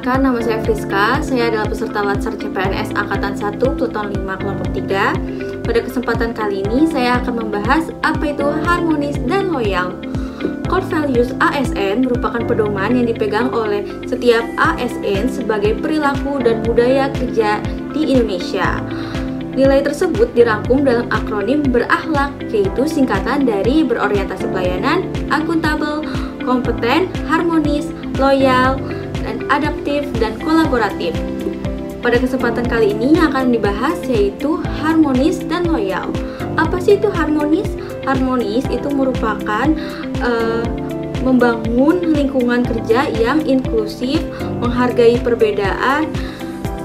Perkenalkan, nama saya Friska. Saya adalah peserta Latsar CPNS Angkatan 1 Pluton 5 Kelompok 3. Pada kesempatan kali ini, saya akan membahas apa itu harmonis dan loyal. Core values ASN merupakan pedoman yang dipegang oleh setiap ASN sebagai perilaku dan budaya kerja di Indonesia. Nilai tersebut dirangkum dalam akronim berakhlak, yaitu singkatan dari berorientasi pelayanan, akuntabel, kompeten, harmonis, loyal, dan adaptif dan kolaboratif. Pada kesempatan kali ini yang akan dibahas yaitu harmonis dan loyal. Apa sih itu harmonis? Harmonis itu merupakan membangun lingkungan kerja yang inklusif, menghargai perbedaan,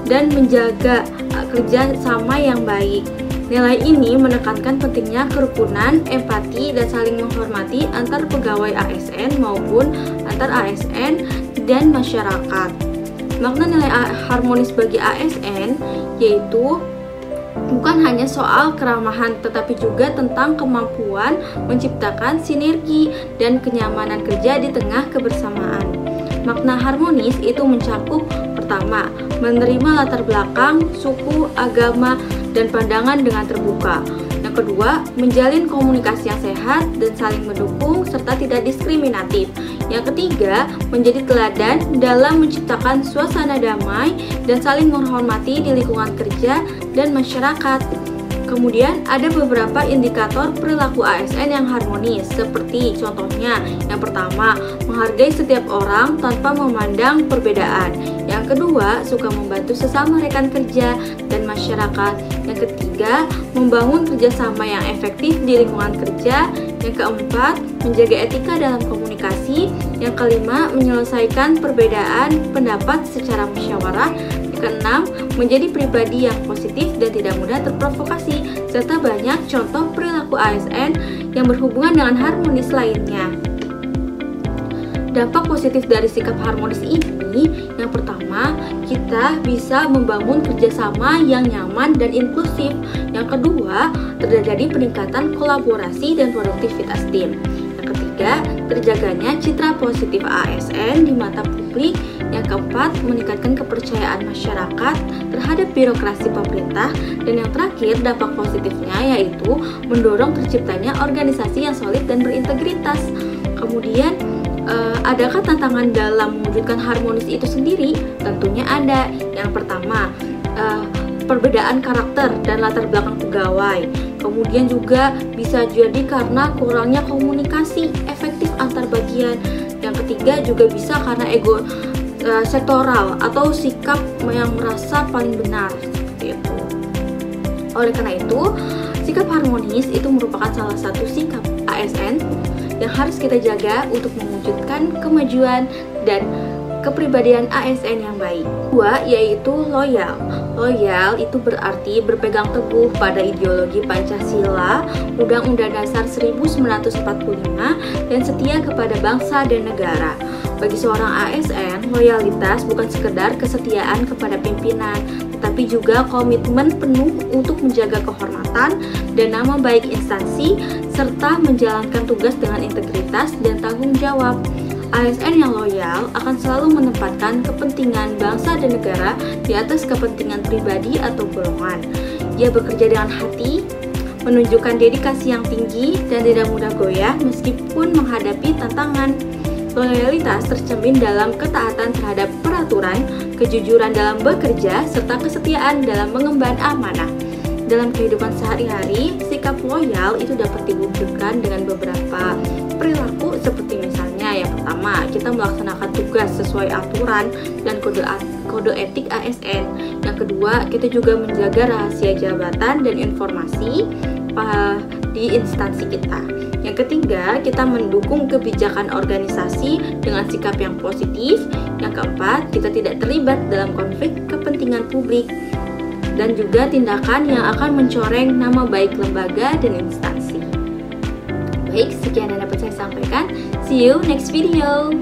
dan menjaga kerja sama yang baik. Nilai ini menekankan pentingnya kerukunan, empati, dan saling menghormati antar pegawai ASN maupun antar ASN dan masyarakat. Makna nilai harmonis bagi ASN yaitu bukan hanya soal keramahan, tetapi juga tentang kemampuan menciptakan sinergi dan kenyamanan kerja di tengah kebersamaan. Makna harmonis itu mencakup pertama, menerima latar belakang, suku, agama, dan pandangan dengan terbuka. Yang kedua, menjalin komunikasi yang sehat dan saling mendukung serta tidak diskriminatif. Yang ketiga, menjadi teladan dalam menciptakan suasana damai dan saling menghormati di lingkungan kerja dan masyarakat. Kemudian ada beberapa indikator perilaku ASN yang harmonis, seperti contohnya yang pertama, menghargai setiap orang tanpa memandang perbedaan. Yang kedua, suka membantu sesama rekan kerja dan masyarakat. Yang ketiga, membangun kerjasama yang efektif di lingkungan kerja. Yang keempat, menjaga etika dalam komunikasi. Yang kelima, menyelesaikan perbedaan pendapat secara musyawarah. Keenam, menjadi pribadi yang positif dan tidak mudah terprovokasi, serta banyak contoh perilaku ASN yang berhubungan dengan harmonis lainnya. Dampak positif dari sikap harmonis ini, yang pertama, kita bisa membangun kerjasama yang nyaman dan inklusif. Yang kedua, terjadi peningkatan kolaborasi dan produktivitas tim. Yang ketiga, terjaganya citra positif ASN di mata publik. Yang keempat, meningkatkan kepercayaan masyarakat terhadap birokrasi pemerintah. Dan yang terakhir, dampak positifnya yaitu mendorong terciptanya organisasi yang solid dan berintegritas. Kemudian, adakah tantangan dalam mewujudkan harmonis itu sendiri? Tentunya ada. Yang pertama, perbedaan karakter dan latar belakang pegawai. Kemudian juga bisa jadi karena kurangnya komunikasi efektif antar bagian. Yang ketiga juga bisa karena ego sektoral atau sikap yang merasa paling benar, seperti itu. Oleh karena itu, sikap harmonis itu merupakan salah satu sikap ASN yang harus kita jaga untuk mewujudkan kemajuan dan kepribadian ASN yang baik. Dua, yaitu loyal. Loyal itu berarti berpegang teguh pada ideologi Pancasila, Undang-Undang Dasar 1945, dan setia kepada bangsa dan negara. Bagi seorang ASN, loyalitas bukan sekedar kesetiaan kepada pimpinan, tetapi juga komitmen penuh untuk menjaga kehormatan dan nama baik instansi, serta menjalankan tugas dengan integritas dan tanggung jawab. ASN yang loyal akan selalu menempatkan kepentingan bangsa dan negara di atas kepentingan pribadi atau golongan. Dia bekerja dengan hati, menunjukkan dedikasi yang tinggi, dan tidak mudah goyah meskipun menghadapi tantangan. Loyalitas tercermin dalam ketaatan terhadap peraturan, kejujuran dalam bekerja, serta kesetiaan dalam mengemban amanah. Dalam kehidupan sehari-hari, sikap loyal itu dapat diwujudkan dengan beberapa perilaku, seperti misalnya yang pertama, kita melaksanakan tugas sesuai aturan dan kode etik ASN. Yang kedua, kita juga menjaga rahasia jabatan dan informasi di instansi kita. Yang ketiga, kita mendukung kebijakan organisasi dengan sikap yang positif. Yang keempat, kita tidak terlibat dalam konflik kepentingan publik dan juga tindakan yang akan mencoreng nama baik lembaga dan instansi. Baik, sekian yang dapat saya sampaikan. See you next video.